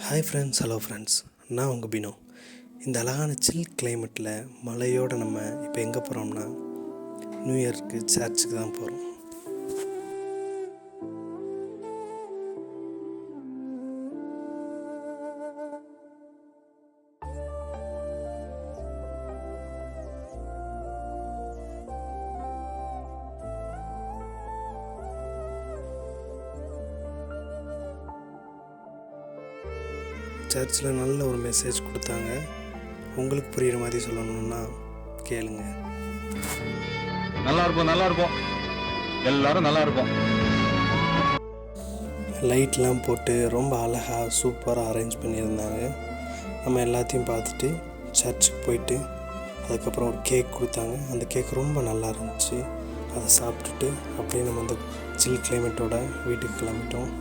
Hi friends, hello friends. நான் உங்கள் பினோ. இந்த அழகான சில் கிளைமேட்டில் மழையோடு நம்ம இப்போ எங்கே போகிறோம்னா நியூ இயர்க்கு சர்ச்சுக்கு தான் போகிறோம். சர்ச்சில் நல்ல ஒரு மெசேஜ் கொடுத்தாங்க. உங்களுக்கு புரிகிற மாதிரி சொல்லணும்னா கேளுங்க. நல்லா இருப்போம், எல்லாரும் நல்லா இருப்போம். லைட்லாம் போட்டு ரொம்ப அழகாக சூப்பராக அரேஞ்ச் பண்ணியிருந்தாங்க. நம்ம எல்லாத்தையும் பார்த்துட்டு சர்ச்சுக்கு போயிட்டு அதுக்கப்புறம் ஒரு கேக் கொடுத்தாங்க. அந்த கேக் ரொம்ப நல்லா இருந்துச்சு. அதை சாப்பிட்டுட்டு அப்படியே நம்ம அந்த சில் கிளைமேட்டோட வீட்டுக்கு கிளம்பிட்டோம்.